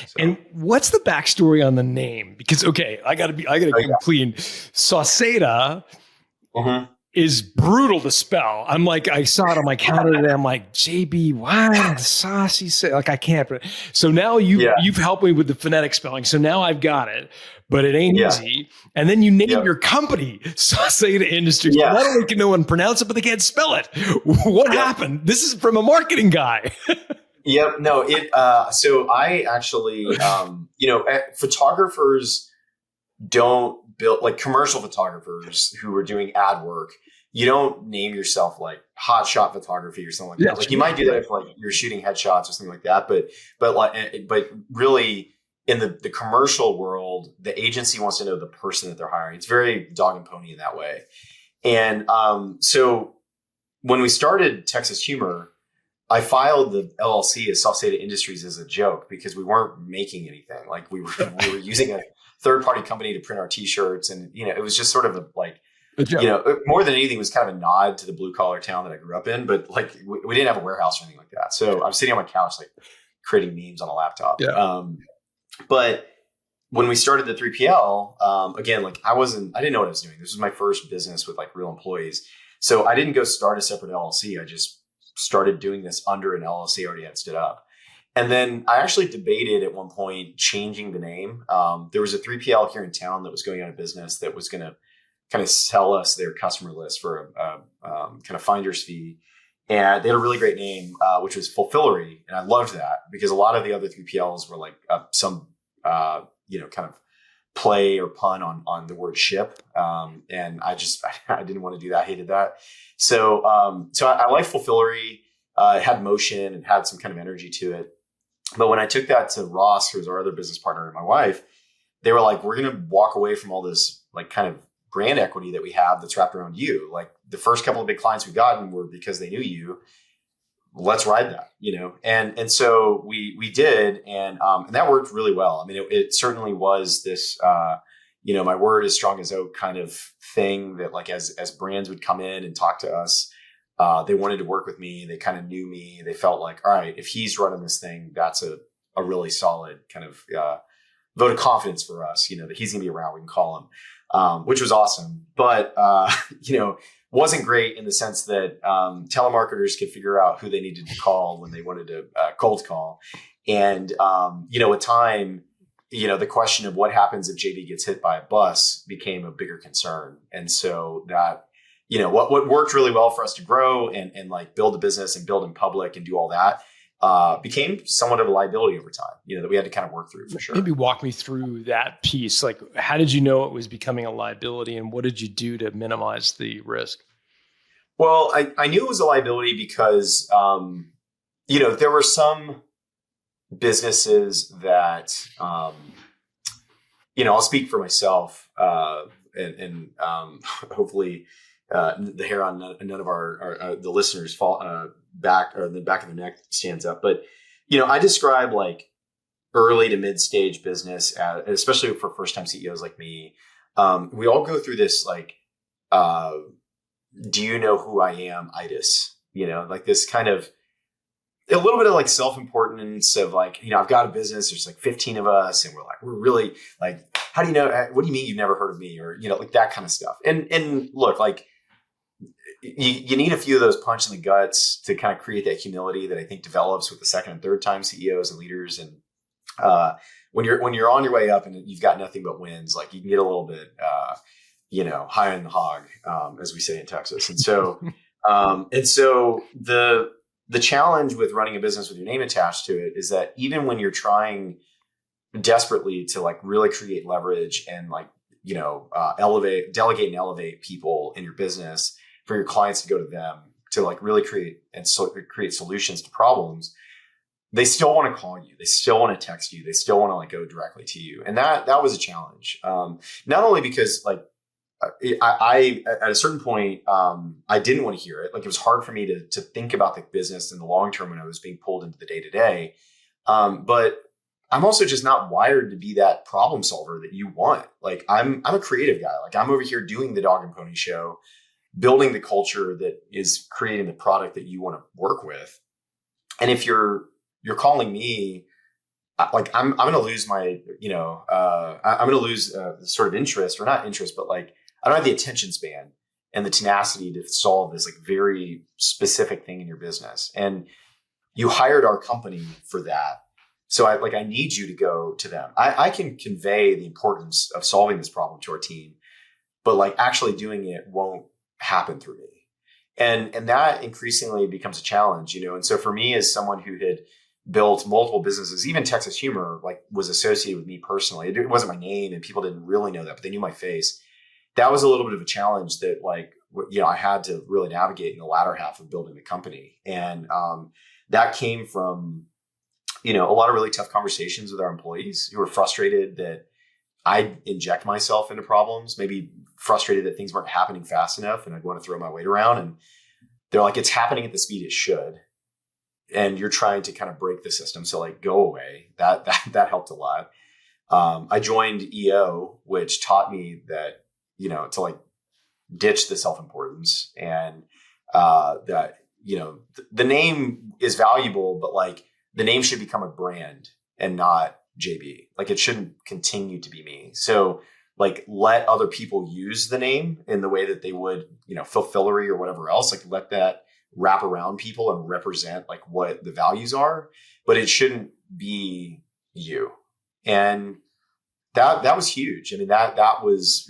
So, And what's the backstory on the name? Because I gotta come clean. Sauceda is brutal to spell. I'm like, I saw it on my counter today. I'm like, JB, what? Saucy say like I can't. So now you've helped me with the phonetic spelling. So now I've got it, but it ain't easy. And then you name your company Sauceda Industries. Yeah. Not only can no one pronounce it, but they can't spell it. What happened? This is from a marketing guy. Yep. No, so I actually, photographers don't build, like commercial photographers who are doing ad work. You don't name yourself like hot shot photography or something like that. Like you might do that if like you're shooting headshots or something like that. But really in the commercial world, the agency wants to know the person that they're hiring. It's very dog and pony in that way. And so when we started Texas Humor, I filed the LLC as Sauceda Industries as a joke because we weren't making anything. Like we were using a third-party company to print our T-shirts, and it was just sort of more than anything, it was kind of a nod to the blue-collar town that I grew up in. But like we didn't have a warehouse or anything like that, so I'm sitting on my couch like creating memes on a laptop. Yeah. But when we started the 3PL, again, like I didn't know what I was doing. This was my first business with like real employees, so I didn't go start a separate LLC. I just started doing this under an LLC I already had stood up. And then I actually debated at one point changing the name. There was a 3PL here in town that was going out of business that was going to kind of sell us their customer list for a kind of finder's fee. And they had a really great name, which was Fulfillery. And I loved that because a lot of the other 3PLs were like some kind of play or pun on the word ship. And I didn't want to do that. I hated that. So I liked Fulfillery. It had motion and had some kind of energy to it. But when I took that to Ross, who was our other business partner and my wife, they were like, we're going to walk away from all this like kind of brand equity that we have that's wrapped around you. Like the first couple of big clients we've gotten were because they knew you. Let's ride that, And so we did. And that worked really well. I mean, it certainly was this, my word is strong as oak kind of thing that like, as brands would come in and talk to us, they wanted to work with me. They kind of knew me. They felt like, all right, if he's running this thing, that's a really solid kind of vote of confidence for us, that he's going to be around. We can call him, which was awesome. But, wasn't great in the sense that telemarketers could figure out who they needed to call when they wanted to cold call. And, with time, the question of what happens if JB gets hit by a bus became a bigger concern. And so that, what worked really well for us to grow and like build a business and build in public and do all that became somewhat of a liability over time, that we had to kind of work through for sure. Maybe walk me through that piece. Like, how did you know it was becoming a liability and what did you do to minimize the risk? Well, I knew it was a liability because, there were some businesses that, I'll speak for myself and hopefully the hair on none of our the listeners fall back or the back of the neck stands up. But, I describe like early to mid stage business, especially for first time CEOs like me. We all go through this like, do you know who I am? Itis, like this kind of a little bit of like self-importance of like, I've got a business, there's like 15 of us and we're really like, how do you know, what do you mean you've never heard of me? Or, like that kind of stuff. And look, like you need a few of those punch in the guts to kind of create that humility that I think develops with the second and third time CEOs and leaders. And when you're on your way up and you've got nothing but wins, like you can get a little bit, high on the hog, as we say in Texas. And so, the challenge with running a business with your name attached to it is that even when you're trying desperately to like really create leverage and like, delegate and elevate people in your business for your clients to go to them to like really create solutions to problems, they still want to call you. They still want to text you. They still want to like go directly to you. And that was a challenge. Not only because like, I at a certain point, I didn't want to hear it. Like it was hard for me to think about the business in the long term when I was being pulled into the day to day. But I'm also just not wired to be that problem solver that you want. Like I'm a creative guy. Like I'm over here doing the dog and pony show, building the culture that is creating the product that you want to work with. And if you're calling me, I'm going to lose my, I'm going to lose sort of interest, or not interest, but like, I don't have the attention span and the tenacity to solve this like very specific thing in your business. And you hired our company for that. So I need you to go to them. I can convey the importance of solving this problem to our team, but like actually doing it won't happen through me. And that increasingly becomes a challenge, And so for me, as someone who had built multiple businesses, even Texas Humor, like was associated with me personally. It wasn't my name and people didn't really know that, but they knew my face. That was a little bit of a challenge that like, I had to really navigate in the latter half of building the company. And that came from, a lot of really tough conversations with our employees who were frustrated that I'd inject myself into problems, maybe frustrated that things weren't happening fast enough and I'd want to throw my weight around. And they're like, it's happening at the speed it should. And you're trying to kind of break the system. So like, go away. That helped a lot. I joined EO, which taught me that, to like ditch the self-importance and that, the name is valuable, but like the name should become a brand and not JB. Like it shouldn't continue to be me. So like let other people use the name in the way that they would, fulfillery or whatever else, like let that wrap around people and represent like what the values are, but it shouldn't be you. And that was huge. I mean, that was,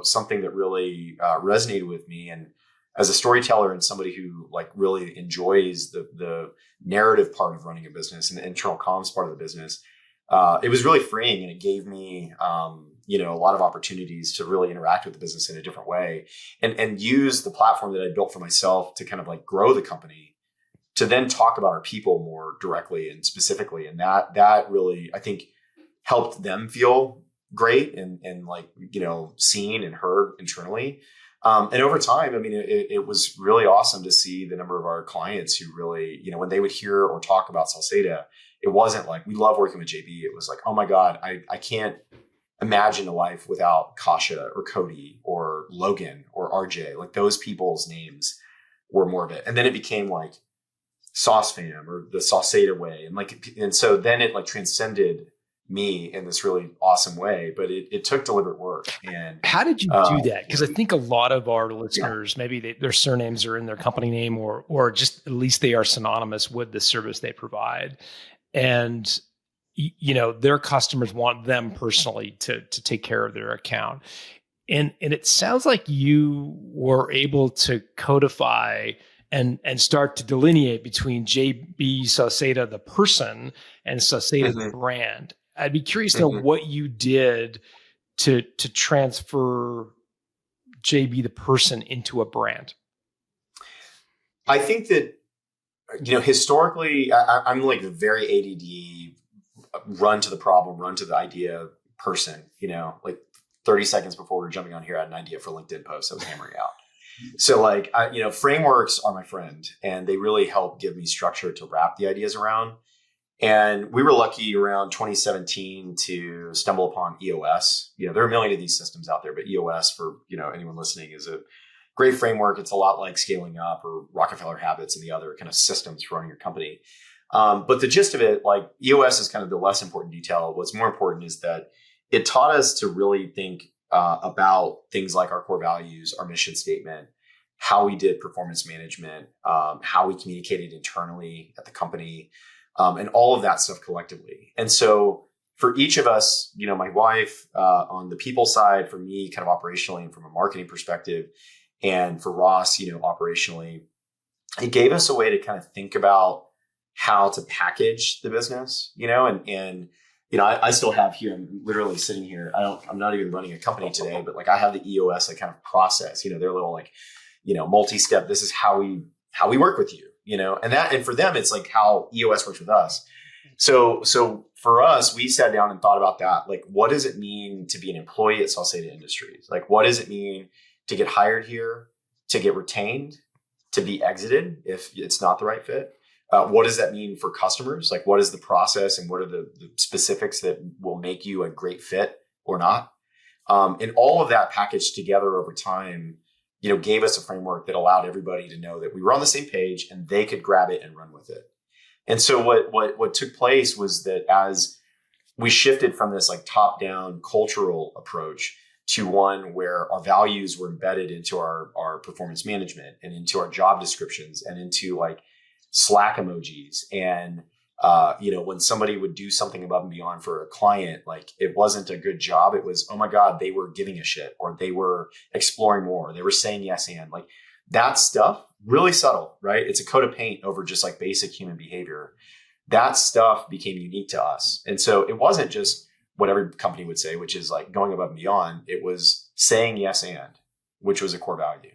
something that really resonated with me. And as a storyteller and somebody who like really enjoys the narrative part of running a business and the internal comms part of the business, it was really freeing, and it gave me, a lot of opportunities to really interact with the business in a different way and use the platform that I built for myself to kind of like grow the company to then talk about our people more directly and specifically. And that really, I think, helped them feel great and like, seen and heard internally. And over time, I mean, it was really awesome to see the number of our clients who really, when they would hear or talk about Sauceda, it wasn't like, we love working with JB. It was like, oh my God, I can't imagine a life without Kasha or Cody or Logan or RJ. Like those people's names were more of it. And then it became like Sauce Fam or the Sauceda way. And so then it like transcended me in this really awesome way, but it took deliberate work. And how did you do that? Because I think a lot of our listeners, maybe their surnames are in their company name, or just at least they are synonymous with the service they provide. And their customers want them personally to take care of their account. And it sounds like you were able to codify and start to delineate between JB Sauceda, the person, and Sauceda, the brand. I'd be curious to know what you did to transfer JB, the person, into a brand. I think that, historically, I'm like a very ADD, run to the problem, run to the idea person, like 30 seconds before we were jumping on here, I had an idea for a LinkedIn post I was hammering out. So like, frameworks are my friend, and they really help give me structure to wrap the ideas around. And we were lucky around 2017 to stumble upon EOS. There are a million of these systems out there, but EOS, for, anyone listening, is a great framework. It's a lot like Scaling Up or Rockefeller Habits and the other kind of systems for running your company. But the gist of it, like EOS is kind of the less important detail. What's more important is that it taught us to really think about things like our core values, our mission statement, how we did performance management, how we communicated internally at the company, and all of that stuff collectively. And so for each of us, my wife on the people side, for me kind of operationally and from a marketing perspective, and for Ross, operationally, it gave us a way to kind of think about how to package the business, and I still have here, I'm literally sitting here. I'm not even running a company today, but like I have the EOS like kind of process, their little like, multi-step, this is how we work with you, and for them, it's like how EOS works with us. So for us, we sat down and thought about that. Like, what does it mean to be an employee at Sauceda Industries? Like, what does it mean to get hired here, to get retained, to be exited if it's not the right fit? What does that mean for customers? Like, what is the process and what are the specifics that will make you a great fit or not? And all of that packaged together over time, gave us a framework that allowed everybody to know that we were on the same page and they could grab it and run with it. And so what took place was that as we shifted from this like top down cultural approach to one where our values were embedded into our performance management and into our job descriptions and into like Slack emojis. And, when somebody would do something above and beyond for a client, like it wasn't a good job. It was, oh my God, they were giving a shit, or they were exploring more. They were saying yes. And like that stuff, really subtle, right? It's a coat of paint over just like basic human behavior. That stuff became unique to us. And so it wasn't just what every company would say, which is like going above and beyond. It was saying yes and, which was a core value.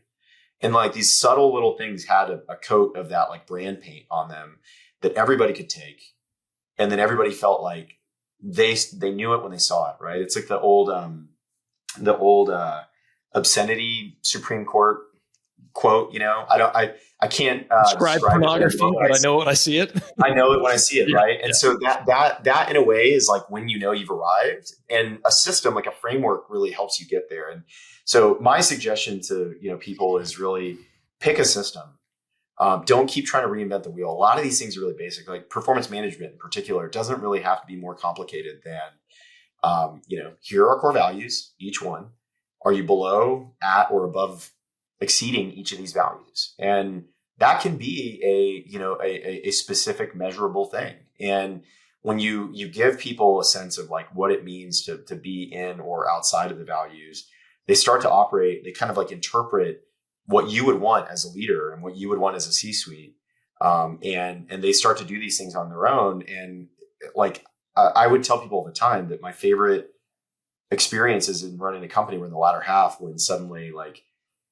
And like these subtle little things had a coat of that like brand paint on them that everybody could take. And then everybody felt like they knew it when they saw it, right? It's like the old obscenity Supreme Court quote, I can't describe pornography, but I know it when I see it. I know it when I see it, right? And so that in a way is like when you've arrived, and a system like a framework really helps you get there. And so my suggestion to people is really pick a system. Don't keep trying to reinvent the wheel. A lot of these things are really basic, like performance management in particular. It doesn't really have to be more complicated than here are our core values, each one. Are you below, at, or above exceeding each of these values? And that can be a specific measurable thing. And when you give people a sense of like what it means to be in or outside of the values, they start to operate, they kind of like interpret what you would want as a leader and what you would want as a C-suite. And they start to do these things on their own. And like, I would tell people all the time that my favorite experiences in running the company were in the latter half, when suddenly like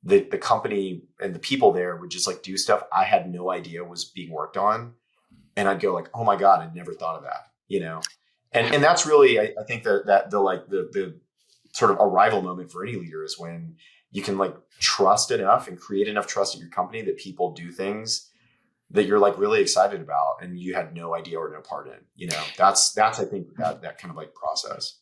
the company and the people there would just like do stuff I had no idea was being worked on. And I'd go like, oh my God, I'd never thought of that, and that's really, I think that the sort of arrival moment for any leader is when you can like trust enough and create enough trust in your company that people do things that you're like really excited about and you had no idea or no part in. That's I think that kind of like process.